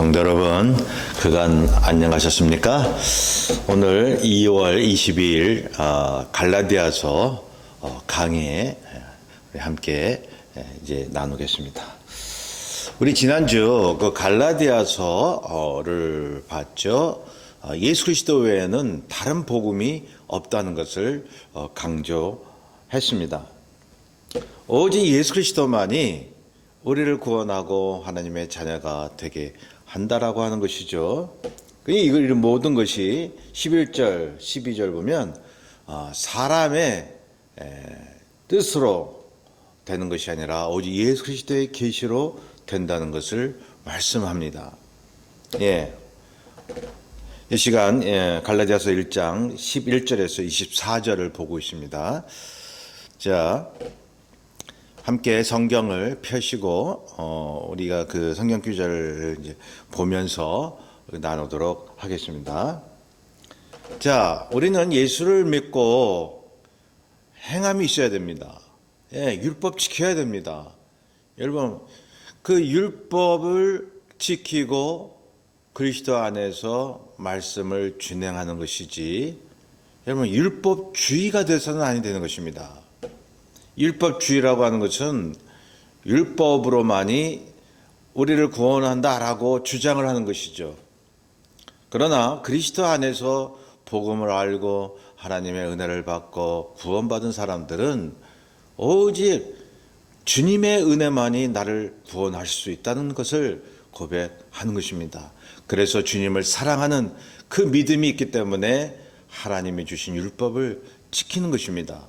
성도 여러분, 그간 안녕하셨습니까? 오늘 2월 22일 갈라디아서 강의 우리 함께 이제 나누겠습니다. 우리 지난주 그 갈라디아서를 봤죠. 예수 그리스도 외에는 다른 복음이 없다는 것을 강조했습니다. 오직 예수 그리스도만이 우리를 구원하고 하나님의 자녀가 되게 한다라고 하는 것이죠. 이 모든 것이 11절, 12절 보면 사람의 뜻으로 되는 것이 아니라 오직 예수 그리스도의 계시로 된다는 것을 말씀합니다. 이 시간 갈라디아서 1장 11절에서 24절을 보고 있습니다. 자, 함께 성경을 펴시고 우리가 그 성경 구절을 이제 보면서 나누도록 하겠습니다. 자, 우리는 예수를 믿고 행함이 있어야 됩니다. 율법 지켜야 됩니다. 여러분, 그 율법을 지키고 그리스도 안에서 말씀을 준행하는 것이지, 여러분 율법주의가 돼서는 아니 되는 것입니다. 율법주의라고 하는 것은 율법으로만이 우리를 구원한다라고 주장을 하는 것이죠. 그러나 그리스도 안에서 복음을 알고 하나님의 은혜를 받고 구원받은 사람들은 오직 주님의 은혜만이 나를 구원할 수 있다는 것을 고백하는 것입니다. 그래서 주님을 사랑하는 그 믿음이 있기 때문에 하나님이 주신 율법을 지키는 것입니다.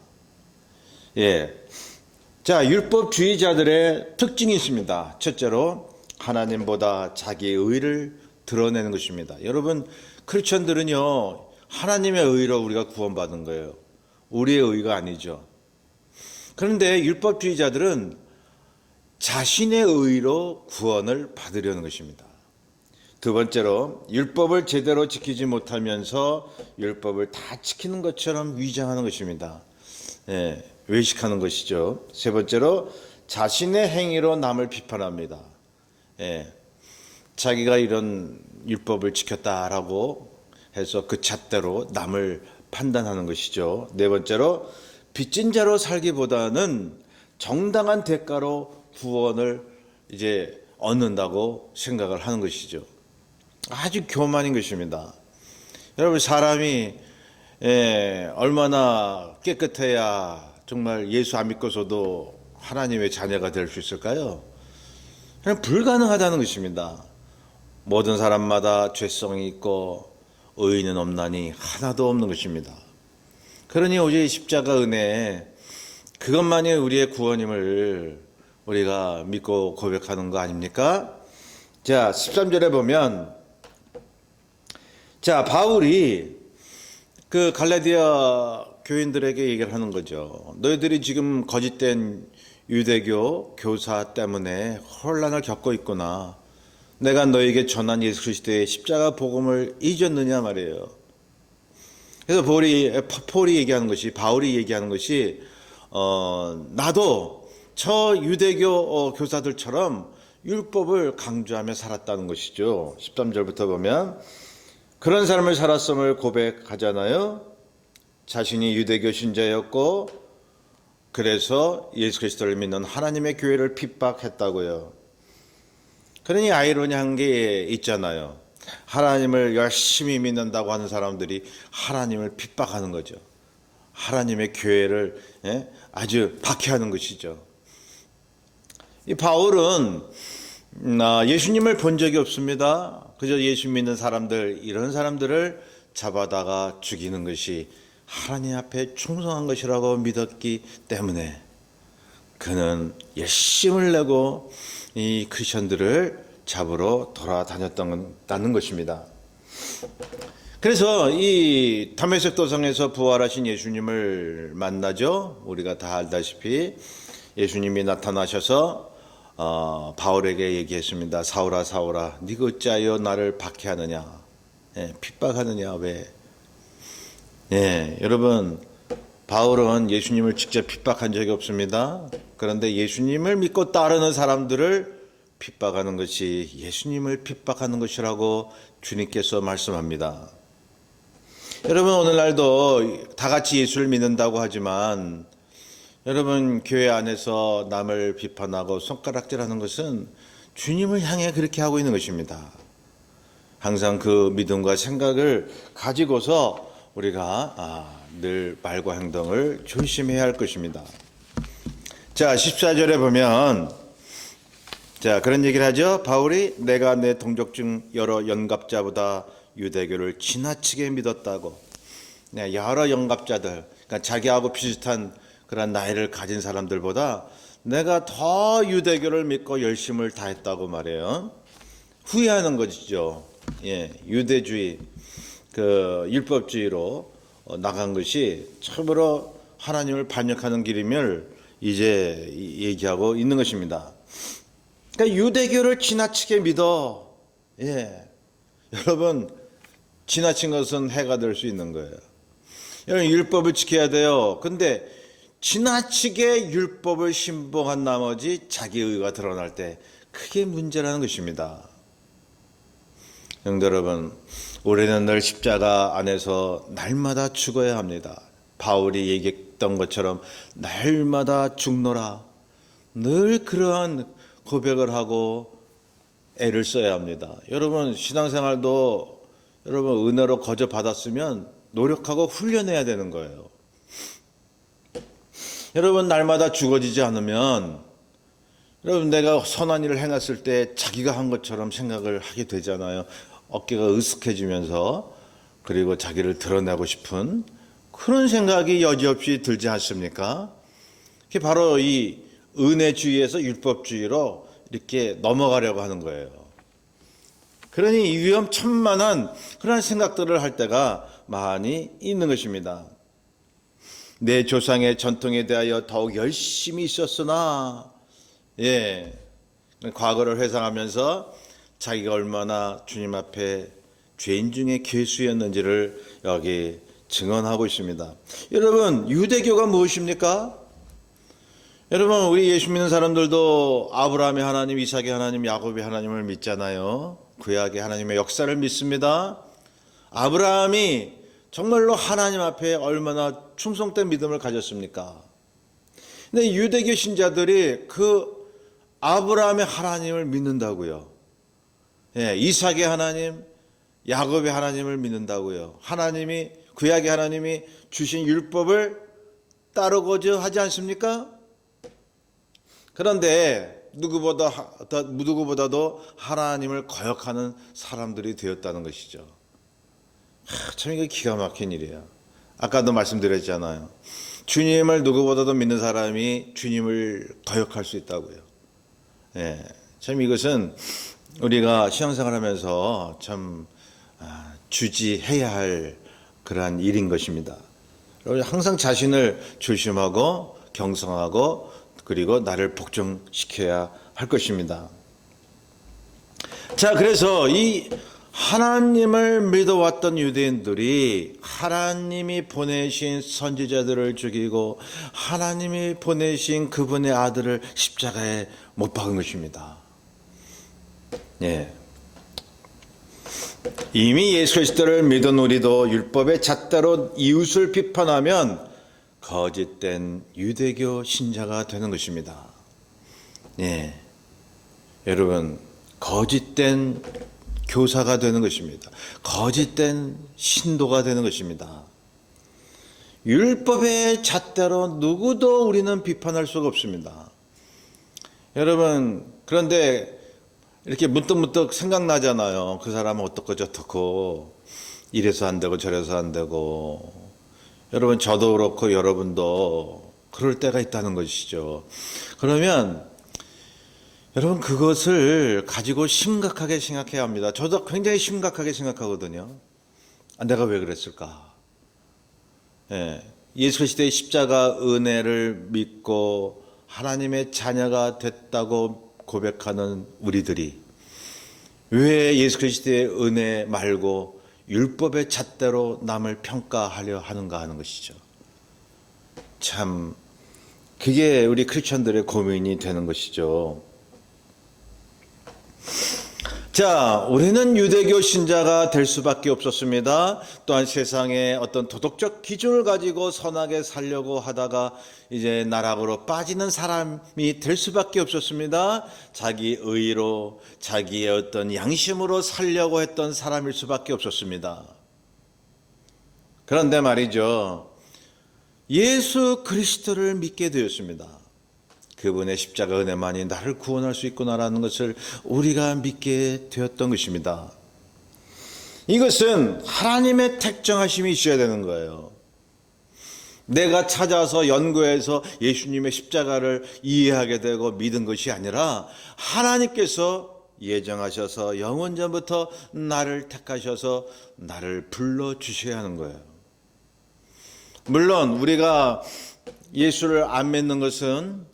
자, 율법주의자들의 특징이 있습니다. 첫째로 하나님보다 자기의 의를 드러내는 것입니다. 여러분, 크리스천들은요, 하나님의 의로 우리가 구원받은 거예요. 우리의 의가 아니죠. 그런데 율법주의자들은 자신의 의로 구원을 받으려는 것입니다. 두 번째로 율법을 제대로 지키지 못하면서 율법을 다 지키는 것처럼 위장하는 것입니다. 외식하는 것이죠. 세 번째로 자신의 행위로 남을 비판합니다. 자기가 이런 율법을 지켰다라고 해서 그 잣대로 남을 판단하는 것이죠. 네 번째로 빚진 자로 살기보다는 정당한 대가로 구원을 이제 얻는다고 생각을 하는 것이죠. 아주 교만인 것입니다. 여러분, 사람이 얼마나 깨끗해야 정말 예수 안 믿고서도 하나님의 자녀가 될 수 있을까요? 그냥 불가능하다는 것입니다. 모든 사람마다 죄성이 있고 의인은 없나니 하나도 없는 것입니다. 그러니 오직 십자가 은혜, 그것만이 우리의 구원임을 우리가 믿고 고백하는 거 아닙니까? 자, 13절에 보면, 자, 바울이 그 갈라디아 교인들에게 얘기를 하는 거죠. 너희들이 지금 거짓된 유대교 교사 때문에 혼란을 겪고 있구나. 내가 너에게 전한 예수 그리스도의 십자가 복음을 잊었느냐 말이에요. 그래서 바울이 얘기하는 것이 나도 저 유대교 교사들처럼 율법을 강조하며 살았다는 것이죠. 13절부터 보면 그런 삶을 살았음을 고백하잖아요. 자신이 유대교 신자였고 그래서 예수 그리스도를 믿는 하나님의 교회를 핍박했다고요. 그러니 아이러니한 게 있잖아요. 하나님을 열심히 믿는다고 하는 사람들이 하나님을 핍박하는 거죠. 하나님의 교회를 아주 박해하는 것이죠. 이 바울은 예수님을 본 적이 없습니다. 그저 예수 믿는 사람들, 이런 사람들을 잡아다가 죽이는 것이 하나님 앞에 충성한 것이라고 믿었기 때문에 그는 열심을 내고 이 크리스천들을 잡으러 돌아다녔다는 것입니다. 그래서 이 다메섹 도상에서 부활하신 예수님을 만나죠. 우리가 다 알다시피 예수님이 나타나셔서 바울에게 얘기했습니다. 사울아 사울아, 네가 어찌하여 나를 박해하느냐, 핍박하느냐, 왜? 여러분, 바울은 예수님을 직접 핍박한 적이 없습니다. 그런데 예수님을 믿고 따르는 사람들을 핍박하는 것이 예수님을 핍박하는 것이라고 주님께서 말씀합니다. 여러분, 오늘날도 다 같이 예수를 믿는다고 하지만 여러분, 교회 안에서 남을 비판하고 손가락질하는 것은 주님을 향해 그렇게 하고 있는 것입니다. 항상 그 믿음과 생각을 가지고서 우리가 늘 말과 행동을 조심해야 할 것입니다. 자, 14절에 보면 그런 얘기를 하죠. 바울이 내가 내 동족 중 여러 연갑자보다 유대교를 지나치게 믿었다고. 여러 연갑자들, 그러니까 자기하고 비슷한 그런 나이를 가진 사람들보다 내가 더 유대교를 믿고 열심을 다했다고 말해요. 후회하는 것이죠. 유대주의, 율법주의로 나간 것이 참으로 하나님을 반역하는 길임을 이제 얘기하고 있는 것입니다. 그러니까 유대교를 지나치게 믿어. 여러분, 지나친 것은 해가 될 수 있는 거예요. 여러분, 율법을 지켜야 돼요. 근데 지나치게 율법을 신봉한 나머지 자기 의가 드러날 때 그게 문제라는 것입니다. 성도 여러분, 우리는 늘 십자가 안에서 날마다 죽어야 합니다. 바울이 얘기했던 것처럼 날마다 죽노라. 늘 그러한 고백을 하고 애를 써야 합니다. 여러분, 신앙생활도 여러분 은혜로 거저 받았으면 노력하고 훈련해야 되는 거예요. 여러분, 날마다 죽어지지 않으면 여러분, 내가 선한 일을 행했을 때 자기가 한 것처럼 생각을 하게 되잖아요. 어깨가 으쓱해지면서, 그리고 자기를 드러내고 싶은 그런 생각이 여지없이 들지 않습니까? 그게 바로 이 은혜주의에서 율법주의로 이렇게 넘어가려고 하는 거예요. 그러니 위험천만한 그런 생각들을 할 때가 많이 있는 것입니다. 내 조상의 전통에 대하여 더욱 열심히 있었으나, 과거를 회상하면서 자기가 얼마나 주님 앞에 죄인 중에 괴수였는지를 여기 증언하고 있습니다. 여러분, 유대교가 무엇입니까? 여러분, 우리 예수 믿는 사람들도 아브라함의 하나님, 이삭의 하나님, 야곱의 하나님을 믿잖아요. 구약의 하나님의 역사를 믿습니다. 아브라함이 정말로 하나님 앞에 얼마나 충성된 믿음을 가졌습니까? 근데 유대교 신자들이 그 아브라함의 하나님을 믿는다고요. 이삭의 하나님, 야곱의 하나님을 믿는다고요. 하나님이, 구약의 하나님이 주신 율법을 따르고자 하지 않습니까? 그런데 누구보다도 하나님을 거역하는 사람들이 되었다는 것이죠. 참 이게 기가 막힌 일이에요. 아까도 말씀드렸잖아요. 주님을 누구보다도 믿는 사람이 주님을 거역할 수 있다고요. 참 이것은 우리가 신앙생활 하면서 참 주지해야 할 그러한 일인 것입니다. 항상 자신을 조심하고 경성하고 그리고 나를 복종시켜야 할 것입니다. 자, 그래서 이 하나님을 믿어왔던 유대인들이 하나님이 보내신 선지자들을 죽이고 하나님이 보내신 그분의 아들을 십자가에 못 박은 것입니다. 이미 예수 그리스도를 믿은 우리도 율법의 잣대로 이웃을 비판하면 거짓된 유대교 신자가 되는 것입니다. 여러분, 거짓된 교사가 되는 것입니다. 거짓된 신도가 되는 것입니다. 율법의 잣대로 누구도 우리는 비판할 수가 없습니다. 여러분, 그런데 이렇게 문득문득 생각나잖아요. 그 사람은 어떻고 저떻고 이래서 안 되고 저래서 안 되고. 여러분, 저도 그렇고 여러분도 그럴 때가 있다는 것이죠. 그러면 여러분, 그것을 가지고 심각하게 생각해야 합니다. 저도 굉장히 심각하게 생각하거든요. 내가 왜 그랬을까? 예수 그리스도의 십자가 은혜를 믿고 하나님의 자녀가 됐다고 고백하는 우리들이 왜 예수 그리스도의 은혜 말고 율법의 잣대로 남을 평가하려 하는가 하는 것이죠. 참 그게 우리 크리스천들의 고민이 되는 것이죠. 자, 우리는 유대교 신자가 될 수밖에 없었습니다. 또한 세상의 어떤 도덕적 기준을 가지고 선하게 살려고 하다가 이제 나락으로 빠지는 사람이 될 수밖에 없었습니다. 자기 의로, 자기의 어떤 양심으로 살려고 했던 사람일 수밖에 없었습니다. 그런데 말이죠, 예수 그리스도를 믿게 되었습니다. 그분의 십자가 은혜만이 나를 구원할 수 있구나라는 것을 우리가 믿게 되었던 것입니다. 이것은 하나님의 택정하심이 있어야 되는 거예요. 내가 찾아서 연구해서 예수님의 십자가를 이해하게 되고 믿은 것이 아니라 하나님께서 예정하셔서 영원전부터 나를 택하셔서 나를 불러주셔야 하는 거예요. 물론 우리가 예수를 안 믿는 것은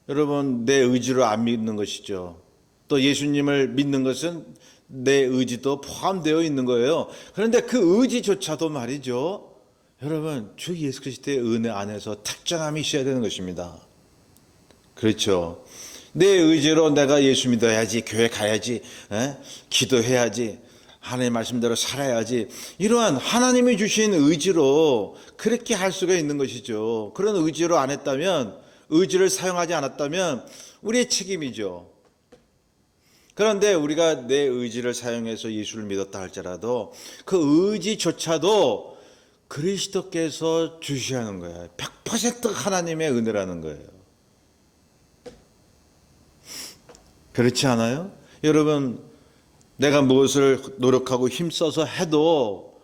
여러분 내 의지로 안 믿는 것이죠. 또 예수님을 믿는 것은 내 의지도 포함되어 있는 거예요. 그런데 그 의지조차도 말이죠, 여러분 주 예수 그리스도의 은혜 안에서 특정함이 있어야 되는 것입니다. 그렇죠. 내 의지로 내가 예수 믿어야지, 교회 가야지, 기도해야지, 하나님 말씀대로 살아야지, 이러한 하나님이 주신 의지로 그렇게 할 수가 있는 것이죠. 그런 의지로 안 했다면, 의지를 사용하지 않았다면 우리의 책임이죠. 그런데 우리가 내 의지를 사용해서 예수를 믿었다 할지라도 그 의지조차도 그리스도께서 주셔야 하는 거예요. 100% 하나님의 은혜라는 거예요. 그렇지 않아요? 여러분, 내가 무엇을 노력하고 힘써서 해도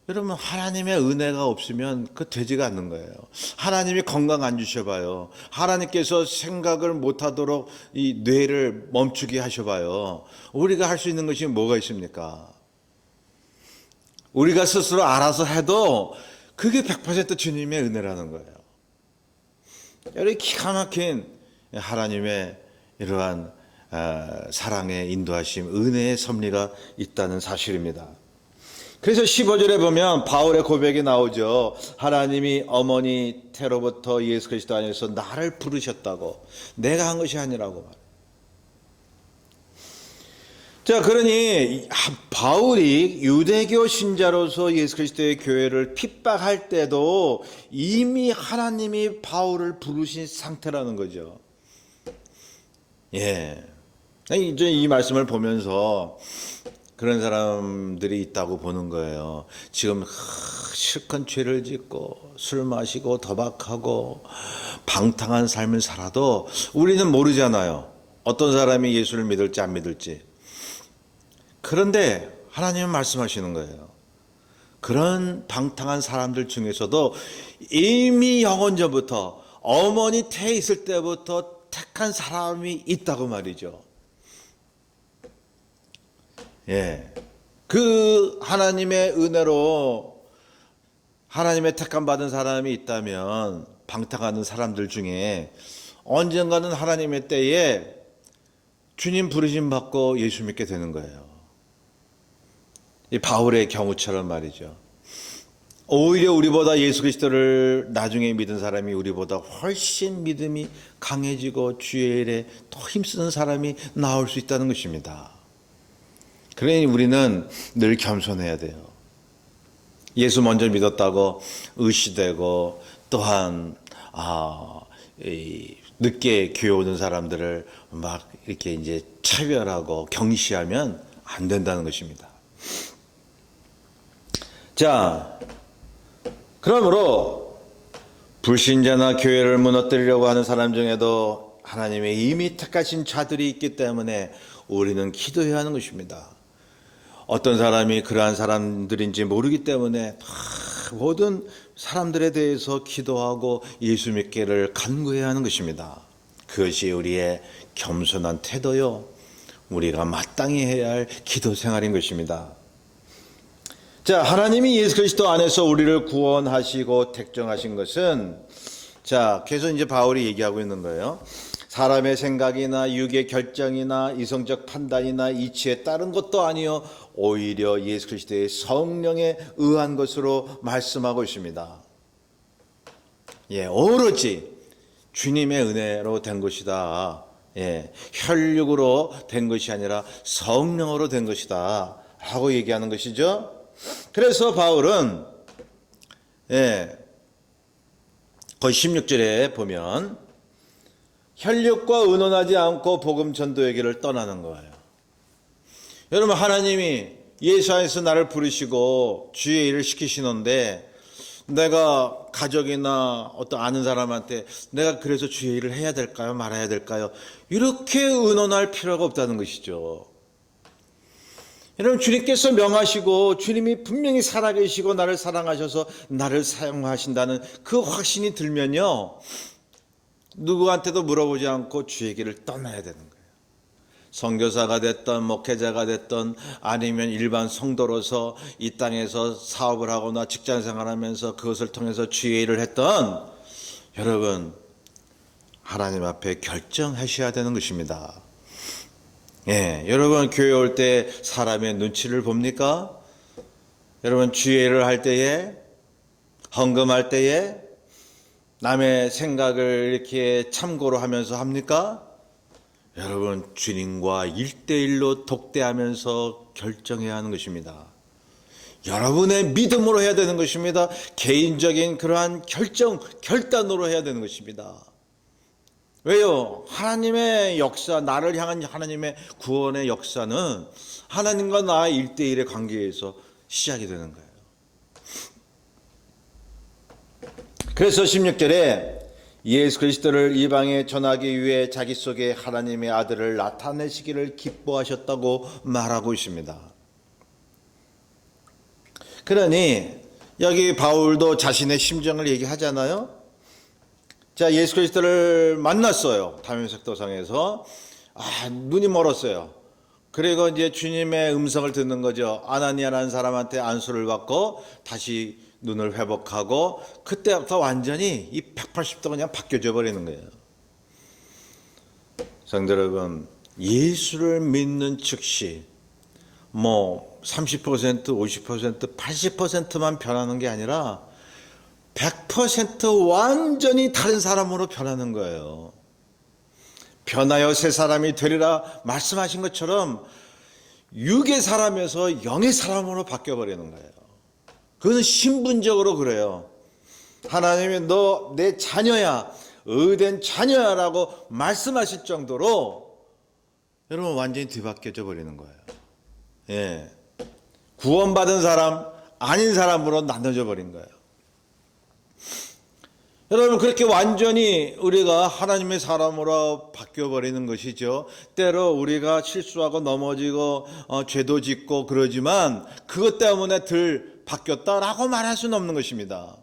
여러분 하나님의 은혜가 없으면 그 되지가 않는 거예요. 하나님이 건강 안 주셔봐요. 하나님께서 생각을 못하도록 이 뇌를 멈추게 하셔봐요. 우리가 할 수 있는 것이 뭐가 있습니까? 우리가 스스로 알아서 해도 그게 100% 주님의 은혜라는 거예요. 여러분 기가 막힌 하나님의 이러한 사랑의 인도하심, 은혜의 섭리가 있다는 사실입니다. 그래서 15절에 보면 바울의 고백이 나오죠. 하나님이 어머니 태로부터 예수 그리스도 안에서 나를 부르셨다고, 내가 한 것이 아니라고 말해요. 자, 그러니 바울이 유대교 신자로서 예수 그리스도의 교회를 핍박할 때도 이미 하나님이 바울을 부르신 상태라는 거죠. 예. 이제 이 말씀을 보면서 그런 사람들이 있다고 보는 거예요. 지금 실컷 죄를 짓고 술 마시고 도박하고 방탕한 삶을 살아도 우리는 모르잖아요. 어떤 사람이 예수를 믿을지 안 믿을지. 그런데 하나님은 말씀하시는 거예요. 그런 방탕한 사람들 중에서도 이미 영원전부터 어머니 태에 있을 때부터 택한 사람이 있다고 말이죠. 예. 그 하나님의 은혜로 하나님의 택함 받은 사람이 있다면 방탕하는 사람들 중에 언젠가는 하나님의 때에 주님 부르심 받고 예수 믿게 되는 거예요. 이 바울의 경우처럼 말이죠. 오히려 우리보다 예수 그리스도를 나중에 믿은 사람이 우리보다 훨씬 믿음이 강해지고 주의 일에 더 힘쓰는 사람이 나올 수 있다는 것입니다. 그러니 우리는 늘 겸손해야 돼요. 예수 먼저 믿었다고 의시되고 또한 늦게 교회 오는 사람들을 막 이렇게 이제 차별하고 경시하면 안 된다는 것입니다. 자, 그러므로 불신자나 교회를 무너뜨리려고 하는 사람 중에도 하나님의 이미 택하신 자들이 있기 때문에 우리는 기도해야 하는 것입니다. 어떤 사람이 그러한 사람들인지 모르기 때문에 모든 사람들에 대해서 기도하고 예수 믿기를 간구해야 하는 것입니다. 그것이 우리의 겸손한 태도요, 우리가 마땅히 해야 할 기도 생활인 것입니다. 자, 하나님이 예수 그리스도 안에서 우리를 구원하시고 택정하신 것은, 자, 계속 이제 바울이 얘기하고 있는 거예요. 사람의 생각이나 육의 결정이나 이성적 판단이나 이치에 따른 것도 아니요 오히려 예수 그리스도의 성령에 의한 것으로 말씀하고 있습니다. 예, 오로지 주님의 은혜로 된 것이다. 혈육으로 된 것이 아니라 성령으로 된 것이다 라고 얘기하는 것이죠. 그래서 바울은 거의 16절에 보면 혈육과 의논하지 않고 복음 전도의 길을 떠나는 거예요. 여러분, 하나님이 예수 안에서 나를 부르시고 주의 일을 시키시는데 내가 가족이나 어떤 아는 사람한테 내가 그래서 주의 일을 해야 될까요? 말아야 될까요? 이렇게 의논할 필요가 없다는 것이죠. 여러분, 주님께서 명하시고 주님이 분명히 살아계시고 나를 사랑하셔서 나를 사용하신다는 그 확신이 들면요, 누구한테도 물어보지 않고 주의 길을 떠나야 되는 거예요. 선교사가 됐던 목회자가 됐던 아니면 일반 성도로서 이 땅에서 사업을 하거나 직장 생활하면서 그것을 통해서 주의 일을 했던 여러분, 하나님 앞에 결정하셔야 되는 것입니다. 여러분, 교회 올 때 사람의 눈치를 봅니까? 여러분, 주의 일을 할 때에, 헌금할 때에 남의 생각을 이렇게 참고로 하면서 합니까? 여러분, 주님과 1대1로 독대하면서 결정해야 하는 것입니다. 여러분의 믿음으로 해야 되는 것입니다. 개인적인 그러한 결단으로 해야 되는 것입니다. 왜요? 하나님의 역사, 나를 향한 하나님의 구원의 역사는 하나님과 나의 1대1의 관계에서 시작이 되는 거예요. 그래서 16절에 예수 그리스도를 이방에 전하기 위해 자기 속에 하나님의 아들을 나타내시기를 기뻐하셨다고 말하고 있습니다. 그러니 여기 바울도 자신의 심정을 얘기하잖아요. 자, 예수 그리스도를 만났어요. 다메섹 도상에서. 눈이 멀었어요. 그리고 이제 주님의 음성을 듣는 거죠. 아나니아라는 사람한테 안수를 받고 다시 눈을 회복하고 그때부터 완전히 이 180도 그냥 바뀌어져 버리는 거예요. 성도 여러분, 예수를 믿는 즉시 30%, 50%, 80%만 변하는 게 아니라 100% 완전히 다른 사람으로 변하는 거예요. 변하여 새 사람이 되리라 말씀하신 것처럼 육의 사람에서 영의 사람으로 바뀌어버리는 거예요. 그건 신분적으로 그래요. 하나님이 너 내 자녀야, 의된 자녀야 라고 말씀하실 정도로 여러분 완전히 뒤바뀌어져 버리는 거예요. 구원받은 사람, 아닌 사람으로 나눠져 버린 거예요. 여러분, 그렇게 완전히 우리가 하나님의 사람으로 바뀌어버리는 것이죠. 때로 우리가 실수하고 넘어지고 죄도 짓고 그러지만 그것 때문에 덜 바뀌었다라고 말할 수는 없는 것입니다.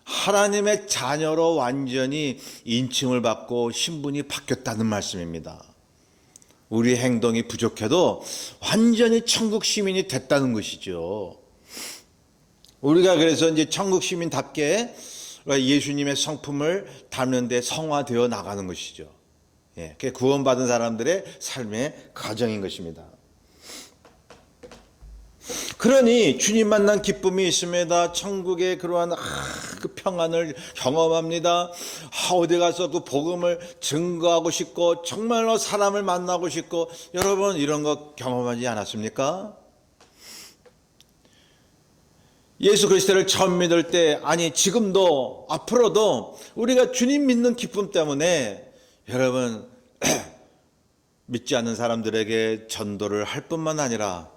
하나님의 자녀로 완전히 인칭을 받고 신분이 바뀌었다는 말씀입니다. 우리 행동이 부족해도 완전히 천국 시민이 됐다는 것이죠. 우리가 그래서 이제 천국 시민답게 예수님의 성품을 담는 데 성화되어 나가는 것이죠. 그게 구원받은 사람들의 삶의 과정인 것입니다. 그러니 주님 만난 기쁨이 있습니다. 천국의 그러한 그 평안을 경험합니다. 어디 가서 그 복음을 증거하고 싶고 정말로 사람을 만나고 싶고, 여러분 이런 거 경험하지 않았습니까? 예수 그리스도를 처음 믿을 때, 아니 지금도 앞으로도 우리가 주님 믿는 기쁨 때문에 여러분 믿지 않는 사람들에게 전도를 할 뿐만 아니라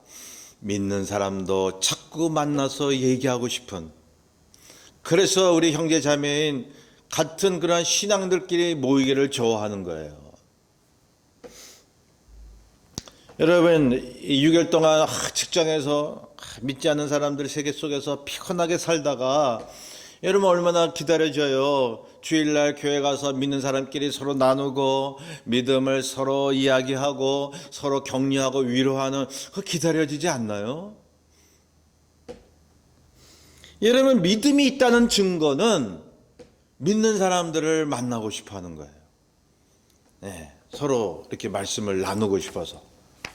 믿는 사람도 자꾸 만나서 얘기하고 싶은, 그래서 우리 형제 자매인 같은 그런 신앙들끼리 모이기를 좋아하는 거예요. 여러분 6개월 동안 직장에서 믿지 않는 사람들 세계 속에서 피곤하게 살다가 여러분 얼마나 기다려져요. 주일날 교회 가서 믿는 사람끼리 서로 나누고 믿음을 서로 이야기하고 서로 격려하고 위로하는, 그 기다려지지 않나요? 여러분 믿음이 있다는 증거는 믿는 사람들을 만나고 싶어 하는 거예요. 서로 이렇게 말씀을 나누고 싶어서,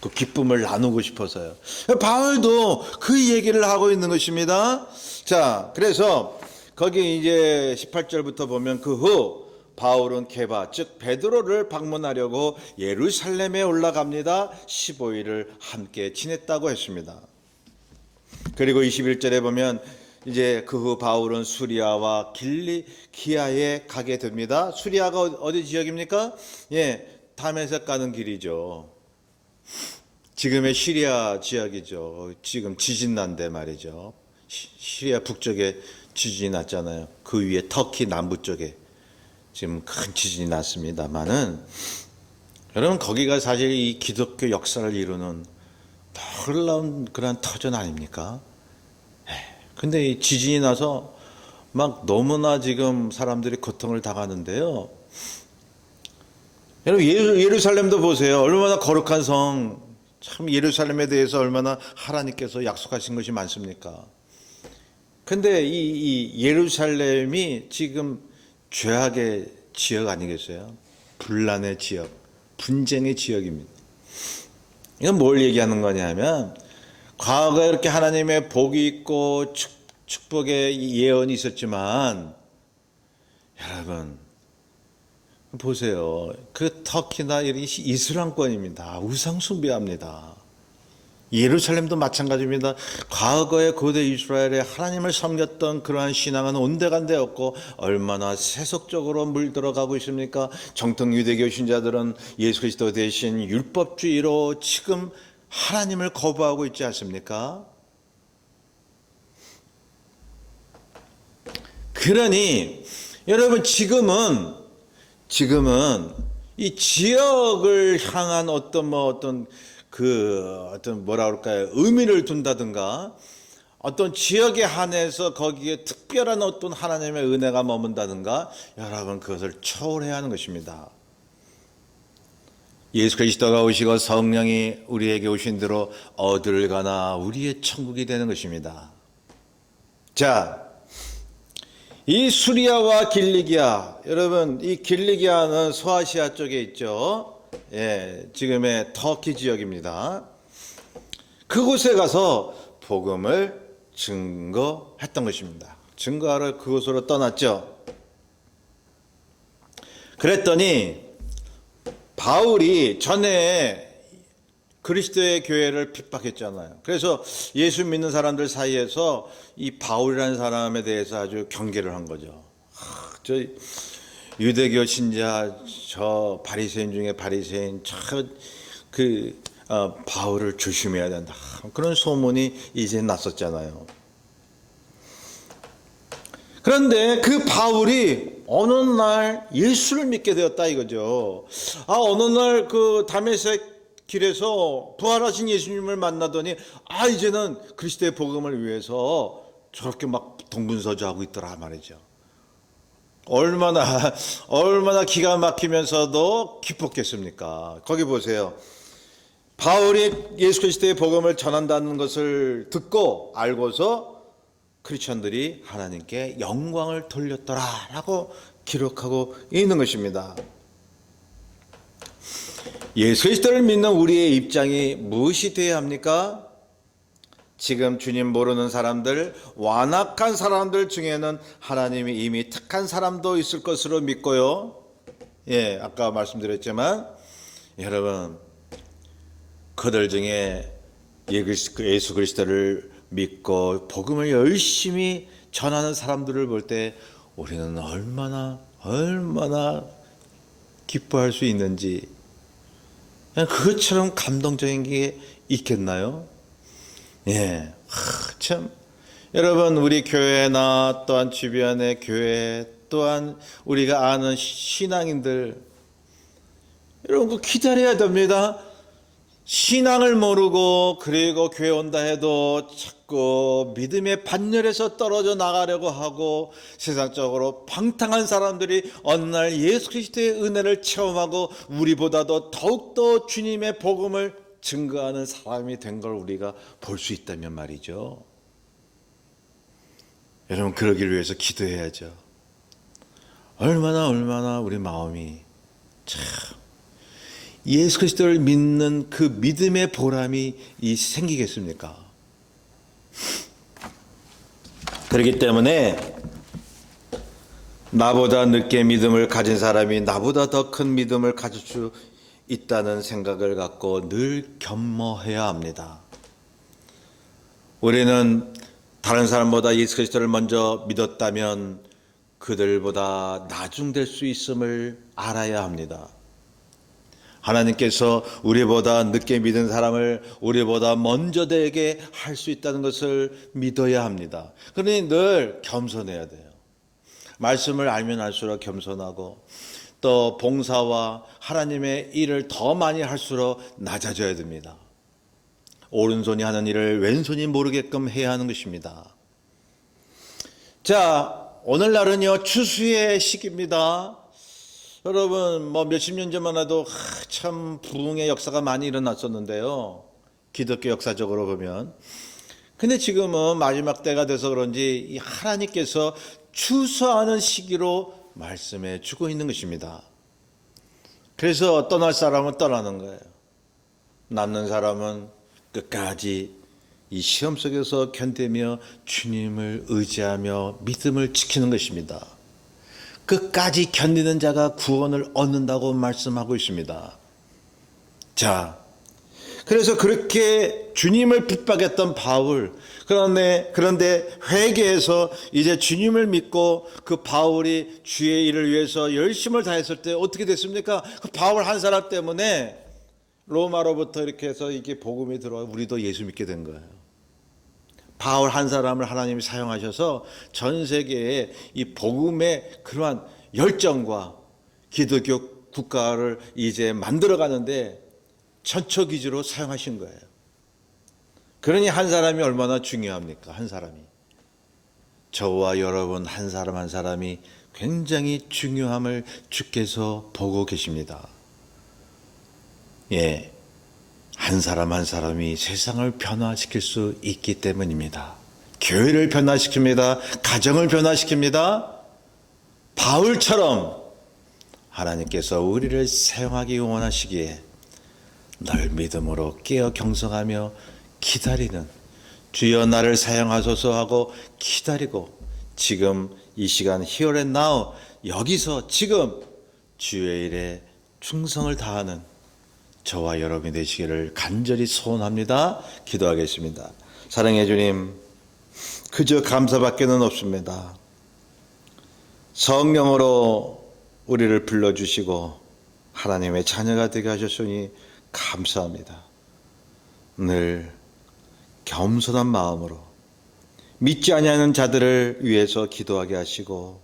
그 기쁨을 나누고 싶어서요. 바울도 그 얘기를 하고 있는 것입니다. 자, 그래서 거기 이제 18절부터 보면 그 후 바울은 게바 즉 베드로를 방문하려고 예루살렘에 올라갑니다. 15일을 함께 지냈다고 했습니다. 그리고 21절에 보면 이제 그 후 바울은 수리아와 길리기아에 가게 됩니다. 수리아가 어디 지역입니까? 다메섹 가는 길이죠. 지금의 시리아 지역이죠. 지금 지진 난데 말이죠. 시리아 북쪽에 지진이 났잖아요. 그 위에 터키 남부 쪽에 지금 큰 지진이 났습니다만은, 여러분 거기가 사실 이 기독교 역사를 이루는 놀라운 그런 터전 아닙니까? 근데 이 지진이 나서 막 너무나 지금 사람들이 고통을 당하는데요. 여러분 예루살렘도 보세요. 얼마나 거룩한 성, 참 예루살렘에 대해서 얼마나 하나님께서 약속하신 것이 많습니까? 근데 이 예루살렘이 지금 죄악의 지역 아니겠어요? 분란의 지역, 분쟁의 지역입니다. 이건 뭘 얘기하는 거냐면, 과거에 이렇게 하나님의 복이 있고 축복의 예언이 있었지만, 여러분 보세요. 그 터키나 이런 이슬람권입니다. 우상 숭배합니다. 예루살렘도 마찬가지입니다. 과거의 고대 이스라엘에 하나님을 섬겼던 그러한 신앙은 온데간데없고 얼마나 세속적으로 물들어가고 있습니까? 정통 유대교 신자들은 예수 그리스도 대신 율법주의로 지금 하나님을 거부하고 있지 않습니까? 그러니 여러분 지금은 이 지역을 향한 어떤 뭐라 그럴까요? 의미를 둔다든가, 어떤 지역에 한해서 거기에 특별한 어떤 하나님의 은혜가 머문다든가, 여러분 그것을 초월해야 하는 것입니다. 예수 그리스도가 오시고 성령이 우리에게 오신 대로 어디를 가나 우리의 천국이 되는 것입니다. 자, 이 수리아와 길리기아, 여러분 이 길리기아는 소아시아 쪽에 있죠. 지금의 터키 지역입니다. 그곳에 가서 복음을 증거했던 것입니다. 증거하러 그곳으로 떠났죠. 그랬더니 바울이 전에 그리스도의 교회를 핍박했잖아요. 그래서 예수 믿는 사람들 사이에서 이 바울이라는 사람에 대해서 아주 경계를 한 거죠. 저 유대교 신자, 저 바리새인 중에 바리새인, 바울을 조심해야 된다. 그런 소문이 이제 났었잖아요. 그런데 그 바울이 어느 날 예수를 믿게 되었다 이거죠. 어느 날 그 다메섹 길에서 부활하신 예수님을 만나더니 이제는 그리스도의 복음을 위해서 저렇게 막 동분서주하고 있더라 말이죠. 얼마나 기가 막히면서도 기뻤겠습니까? 거기 보세요. 바울이 예수 그리스도의 복음을 전한다는 것을 듣고 알고서 크리스천들이 하나님께 영광을 돌렸더라라고 기록하고 있는 것입니다. 예수 그리스도를 믿는 우리의 입장이 무엇이 되어야 합니까? 지금 주님 모르는 사람들, 완악한 사람들 중에는 하나님이 이미 택한 사람도 있을 것으로 믿고요. 아까 말씀드렸지만 여러분 그들 중에 예수 그리스도를 믿고 복음을 열심히 전하는 사람들을 볼 때 우리는 얼마나 기뻐할 수 있는지, 그것처럼 감동적인 게 있겠나요? 참 여러분 우리 교회나 또한 주변의 교회 또한 우리가 아는 신앙인들, 여러분 그 기다려야 됩니다. 신앙을 모르고 그리고 교회 온다 해도 자꾸 믿음의 반열에서 떨어져 나가려고 하고 세상적으로 방탕한 사람들이 어느 날 예수 그리스도의 은혜를 체험하고 우리보다도 더욱더 주님의 복음을 증거하는 사람이 된 걸 우리가 볼 수 있다면 말이죠. 여러분 그러기를 위해서 기도해야죠. 얼마나 우리 마음이 참 예수 그리스도를 믿는 그 믿음의 보람이 생기겠습니까? 그렇기 때문에 나보다 늦게 믿음을 가진 사람이 나보다 더 큰 믿음을 가질 수 있다는 생각을 갖고 늘 겸허해야 합니다. 우리는 다른 사람보다 예수 그리스도를 먼저 믿었다면 그들보다 나중될 수 있음을 알아야 합니다. 하나님께서 우리보다 늦게 믿은 사람을 우리보다 먼저 되게 할 수 있다는 것을 믿어야 합니다. 그러니 늘 겸손해야 돼요. 말씀을 알면 알수록 겸손하고 또 봉사와 하나님의 일을 더 많이 할수록 낮아져야 됩니다. 오른손이 하는 일을 왼손이 모르게끔 해야 하는 것입니다. 자, 오늘날은요 추수의 시기입니다. 여러분 몇십 년 전만 해도 참 부흥의 역사가 많이 일어났었는데요. 기독교 역사적으로 보면. 근데 지금은 마지막 때가 돼서 그런지 이 하나님께서 추수하는 시기로 말씀해 주고 있는 것입니다. 그래서 떠날 사람은 떠나는 거예요. 남는 사람은 끝까지 이 시험 속에서 견디며 주님을 의지하며 믿음을 지키는 것입니다. 끝까지 견디는 자가 구원을 얻는다고 말씀하고 있습니다. 자, 그래서 그렇게 주님을 핍박했던 바울, 그런데 회개해서 이제 주님을 믿고 그 바울이 주의 일을 위해서 열심을 다했을 때 어떻게 됐습니까? 그 바울 한 사람 때문에 로마로부터 이렇게 해서 이게 복음이 들어와 우리도 예수 믿게 된 거예요. 바울 한 사람을 하나님이 사용하셔서 전 세계에 이 복음의 그러한 열정과 기독교 국가를 이제 만들어 가는데 전초기지로 사용하신 거예요. 그러니 한 사람이 얼마나 중요합니까? 한 사람이. 저와 여러분 한 사람 한 사람이 굉장히 중요함을 주께서 보고 계십니다. 예. 한 사람 한 사람이 세상을 변화시킬 수 있기 때문입니다. 교회를 변화시킵니다. 가정을 변화시킵니다. 바울처럼 하나님께서 우리를 사용하기 원하시기에 늘 믿음으로 깨어 경성하며 기다리는 주여 나를 사용하소서 하고 기다리고 지금 이 시간 here and now 여기서 지금 주의 일에 충성을 다하는 저와 여러분이 되시기를 간절히 소원합니다. 기도하겠습니다. 사랑해 주님, 그저 감사밖에는 없습니다. 성령으로 우리를 불러주시고 하나님의 자녀가 되게 하셨으니 감사합니다. 늘 겸손한 마음으로 믿지 아니하는 자들을 위해서 기도하게 하시고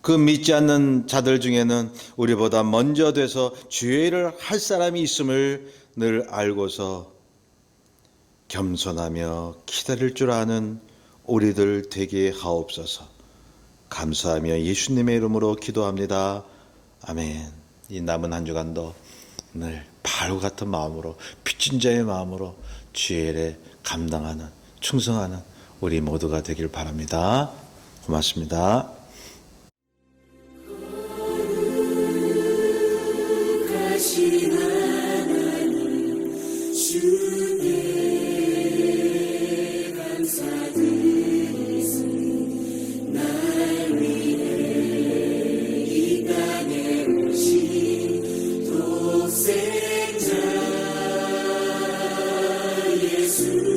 그 믿지 않는 자들 중에는 우리보다 먼저 돼서 주의 일을 할 사람이 있음을 늘 알고서 겸손하며 기다릴 줄 아는 우리들 되게 하옵소서. 감사하며 예수님의 이름으로 기도합니다. 아멘. 이 남은 한 주간도 늘 바로 같은 마음으로 빚진 자의 마음으로 주의 일에 감당하는 충성하는 우리 모두가 되길 바랍니다. 고맙습니다. 독생자 예수